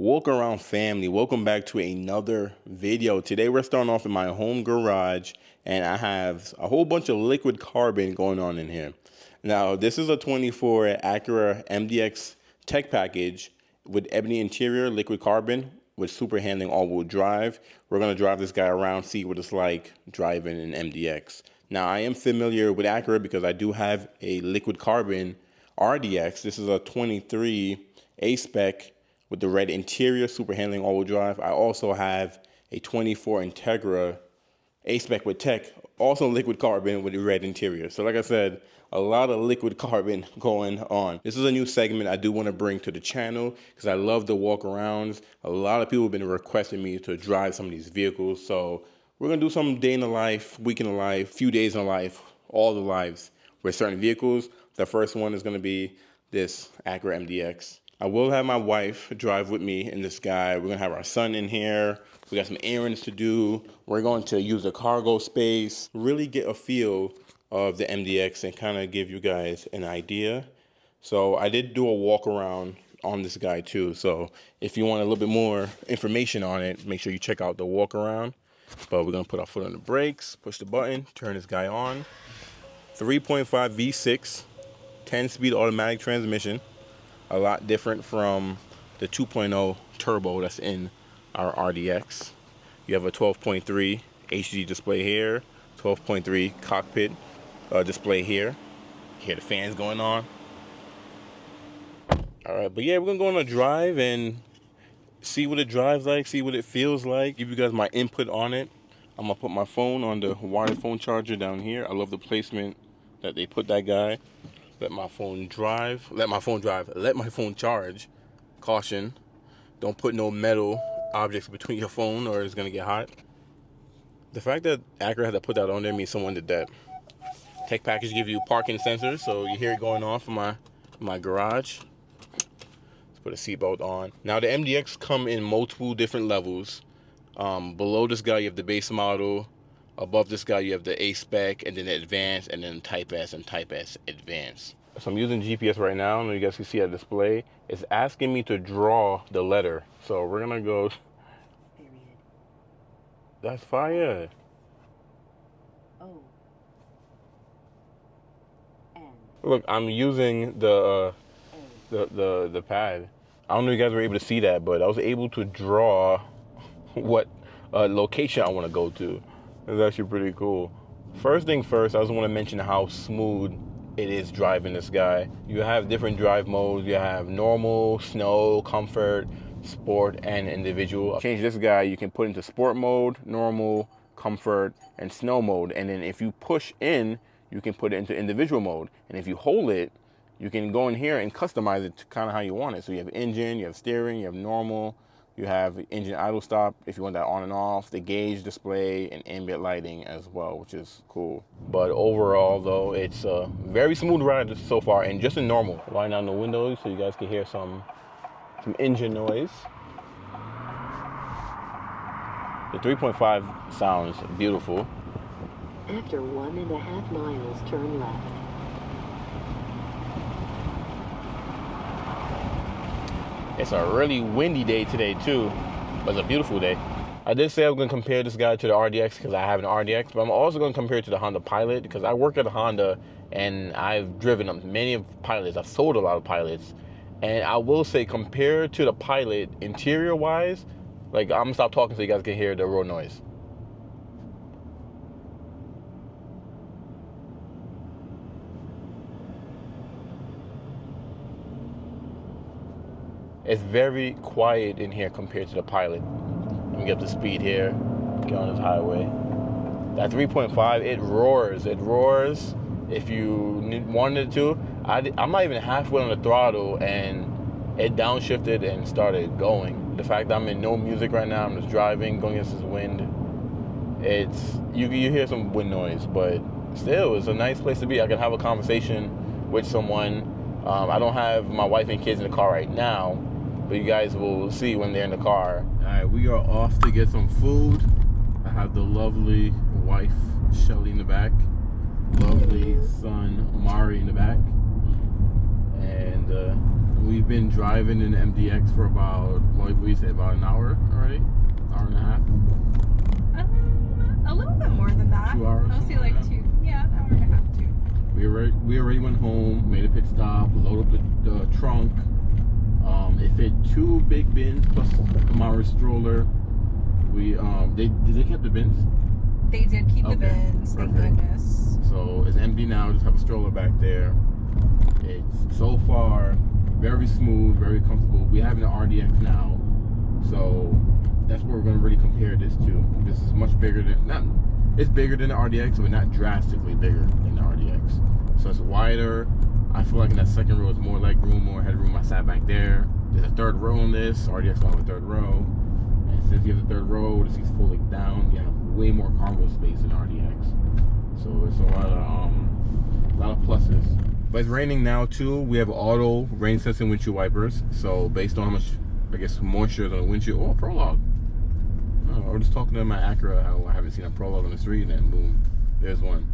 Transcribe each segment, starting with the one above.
Walk around family, welcome back to another video. Today we're starting off in my home garage and I have a whole bunch of liquid carbon going on in here. Now this is a 24 Acura MDX tech package with ebony interior, liquid carbon with super handling all-wheel drive. We're going to drive this guy around, see what it's like driving an MDX. Now I am familiar with Acura because I do have a liquid carbon RDX. This is a 23 A-spec with the red interior, super handling all-wheel drive. I also have a 24 Integra A-spec with tech, also liquid carbon with the red interior. So like I said, a lot of liquid carbon going on. This is a new segment I do want to bring to the channel because I love the walk arounds. A lot of people have been requesting me to drive some of these vehicles. So we're gonna do some day in the life, week in the life, few days in the life, all the lives with certain vehicles. The first one is gonna be this Acura MDX. I will have my wife drive with me in this guy. We're gonna have our son in here. We got some errands to do. We're going to use the cargo space, really get a feel of the MDX and kind of give you guys an idea. So I did do a walk around on this guy too. So if you want a little bit more information on it, make sure you check out the walk around. But we're gonna put our foot on the brakes, push the button, turn this guy on. 3.5 V6, 10-speed automatic transmission. A lot different from the 2.0 turbo that's in our RDX. You have a 12.3 HD display here, 12.3 cockpit display here. You hear the fans going on. All right, but yeah, we're gonna go on a drive and see what it drives like, see what it feels like, give you guys my input on it. I'm gonna put my phone on the wired phone charger down here. I love the placement that they put that guy. Let my phone drive, let my phone charge. Caution, don't put no metal objects between your phone or it's gonna get hot. The fact that Acura had to put that on there means someone did that. Tech package give you parking sensors, so you hear it going off in my garage. Let's put a seatbelt on. Now the MDX come in multiple different levels. Below this guy you have the base model. Above this guy, you have the A-spec, and then the Advanced, and then Type S and Type S Advanced. So I'm using GPS right now, and you guys can see a display. It's asking me to draw the letter. So we're gonna go. Period. That's fire. O. N. Look, I'm using the pad. I don't know if you guys were able to see that, but I was able to draw what location I want to go to. It's actually pretty cool. First thing first, I just want to mention how smooth it is driving this guy. You have different drive modes. You have normal, snow, comfort, sport, and individual. Change this guy, you can put into sport mode, normal, comfort, and snow mode. And then if you push in, you can put it into individual mode. And if you hold it, you can go in here and customize it to kind of how you want it. So you have engine, you have steering, you have normal, you have engine idle stop if you want that on and off, the gauge display, and ambient lighting as well, which is cool. But overall, though, it's a very smooth ride so far, and just in normal. Wind down the windows so you guys can hear some engine noise. The 3.5 sounds beautiful. After 1.5 miles, turn left. It's a really windy day today too, but it's a beautiful day. I did say I was gonna compare this guy to the RDX because I have an RDX, but I'm also gonna compare it to the Honda Pilot because I work at a Honda and I've driven many of Pilots. I've sold a lot of Pilots, and I will say compared to the Pilot interior wise, like I'm gonna stop talking so you guys can hear the road noise. It's very quiet in here compared to the Pilot. Let me get up the speed here, get on this highway. That 3.5, it roars. It roars if you wanted to. I'm not even halfway on the throttle and it downshifted and started going. The fact that I'm in no music right now, I'm just driving, going against this wind. You hear some wind noise, but still, it's a nice place to be. I can have a conversation with someone. I don't have my wife and kids in the car right now, but you guys will see when they're in the car. All right, we are off to get some food. I have the lovely wife, Shelly, in the back. Lovely son, Mari, in the back. And We've been driving in the MDX for about, what do you say, about an hour already? Hour and a half? A little bit more than that. 2 hours? I'll say like 2. Yeah, an hour and a half, 2. We already went home, made a pit stop, loaded up the trunk. It fit 2 big bins plus my stroller. Did they keep the bins? They did keep the bins, thank goodness. So it's empty now, just have a stroller back there. It's so far very smooth, very comfortable. We have an RDX now, so that's what we're going to really compare this to. This is much bigger than, it's bigger than the RDX, but not drastically bigger than the RDX. So it's wider. I feel like in that second row, it's more leg room, more headroom. I sat back there. There's a third row in this. RDX don't have a third row. And since you have the third row, the seat's folding down. You have way more cargo space in RDX. So it's a lot of pluses. But it's raining now too. We have auto rain sensing windshield wipers. So based on how much, I guess, moisture is on the windshield. Oh, Prologue. Oh, I was just talking to my Acura how I haven't seen a Prologue on the street, and then boom, there's one.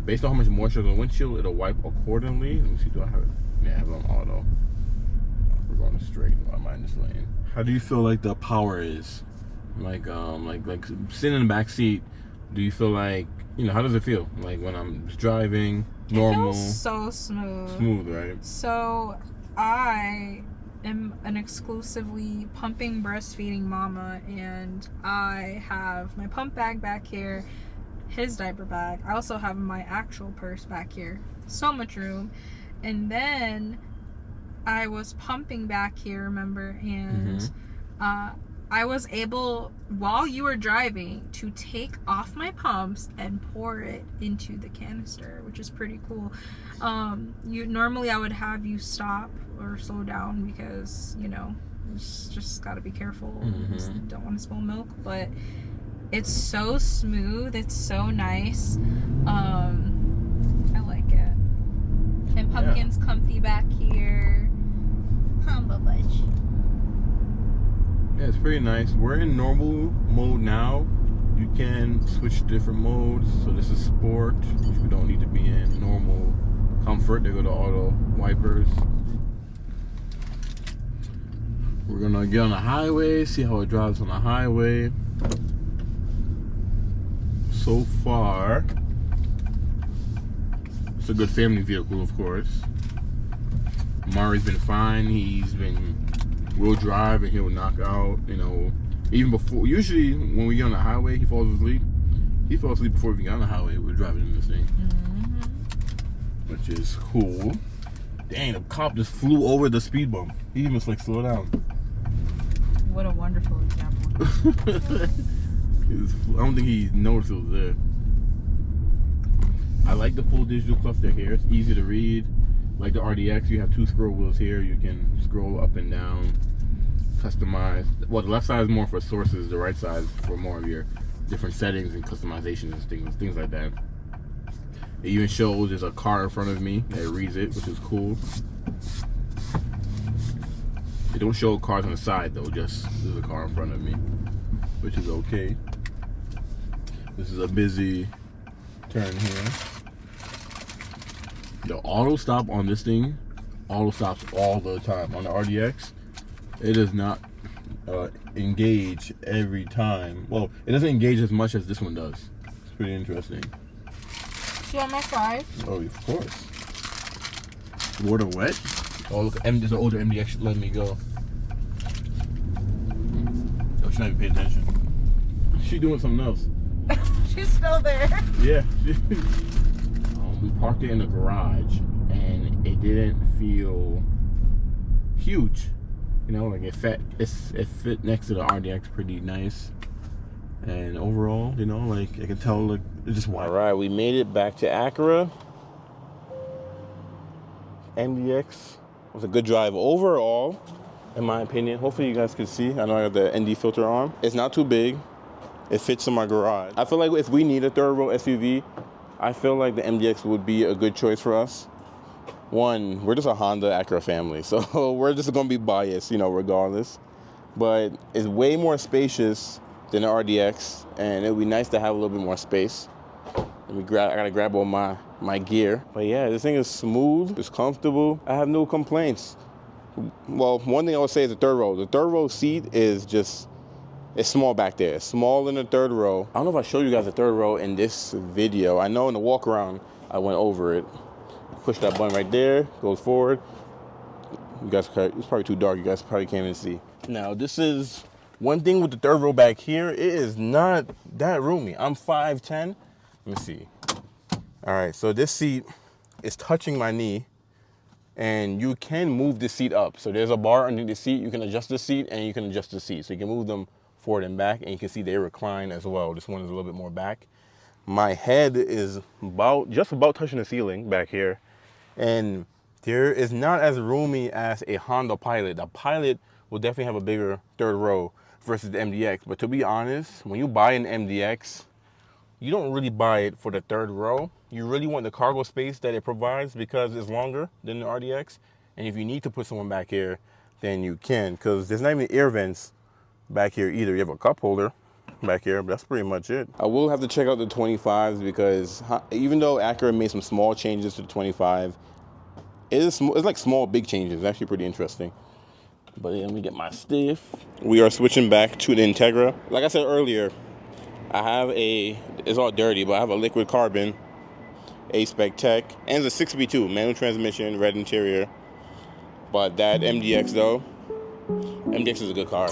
Based on how much moisture is on the windshield, it'll wipe accordingly. Let me see, do I have it? Yeah, I have it on auto. We're going straight. Why am I in this lane? How do you feel like the power is? Like sitting in the back seat, do you feel like, you know, how does it feel? Like when I'm driving, normal? It feels so smooth. Smooth, right? So I am an exclusively pumping, breastfeeding mama, and I have my pump bag back here, his diaper bag. I also have my actual purse back here. So much room. And then I was pumping back here, remember, and I was able, while you were driving, to take off my pumps and pour it into the canister, which is pretty cool. Normally I would have you stop or slow down because, you know, just gotta be careful. Just don't want to spill milk, but it's so smooth, it's so nice. I like it. And Pumpkin's comfy back here. Humble bunch. Yeah, it's pretty nice. We're in normal mode now. You can switch to different modes. So this is sport, which we don't need to be in. Normal, comfort, they go to auto wipers. We're gonna get on the highway, see how it drives on the highway. So far, it's a good family vehicle, of course. Mari's been fine. He's been will drive and he'll knock out, you know, even before. Usually when we get on the highway, he falls asleep. He falls asleep before we get on the highway. We're driving in this thing, which is cool. Dang, the cop just flew over the speed bump. He must like slow down. What a wonderful example. I don't think he noticed it was there. I like the full digital cluster here. It's easy to read. Like the RDX, you have 2 scroll wheels here. You can scroll up and down, customize. Well, the left side is more for sources. The right side is for more of your different settings and customizations and things like that. It even shows there's a car in front of me that reads it, which is cool. They don't show cars on the side though, just there's a car in front of me, which is okay. This is a busy turn here. The auto stop on this thing, auto stops all the time. On the RDX, it does not engage every time. Well, it doesn't engage as much as this one does. It's pretty interesting. You want my fries? Oh, of course. Water wet? Oh, look, there's an older MDX letting me go. Oh, she's not even paying attention. She's doing something else. She's still there. Yeah. We parked it in the garage, and it didn't feel huge. You know, like it fit next to the RDX pretty nice. And overall, you know, like I can tell, like it's just wide. All right, we made it back to Acura. MDX was a good drive overall, in my opinion. Hopefully you guys can see. I know I got the ND filter on. It's not too big. It fits in my garage. I feel like if we need a third row SUV, I feel like the MDX would be a good choice for us. One, we're just a Honda Acura family, so we're just gonna be biased, you know, regardless. But it's way more spacious than the RDX, and it would be nice to have a little bit more space. I gotta grab all my my gear. But yeah, this thing is smooth, it's comfortable. I have no complaints. Well, one thing I would say is the third row. The third row seat is just, it's small back there. It's small in the third row. I don't know if I showed you guys the third row in this video. I know in the walk around, I went over it. Push that button right there, goes forward. You guys, it's probably too dark. You guys probably can't even see. Now, this is one thing with the third row back here. It is not that roomy. I'm 5'10". Let me see. All right, so this seat is touching my knee, and you can move the seat up. So there's a bar underneath the seat. You can adjust the seat, and you can adjust the seat. So you can move them forward and back, and you can see they recline as well. This one is a little bit more back. My head is just about touching the ceiling back here, and there is not as roomy as a Honda Pilot. The Pilot will definitely have a bigger third row versus the MDX. But to be honest, when you buy an MDX, you don't really buy it for the third row. You really want the cargo space that it provides because it's longer than the RDX. And if you need to put someone back here, then you can, because there's not even air vents back here either. You have a cup holder back here, but that's pretty much it. I will have to check out the 25s because even though Acura made some small changes to the 25, it's like small, big changes. It's actually pretty interesting. But yeah, let me get my stiff. We are switching back to the Integra. Like I said earlier, I have it's all dirty, but I have a liquid carbon, A-Spec Tech, and it's a 6B2, manual transmission, red interior. But that MDX though, MDX is a good car.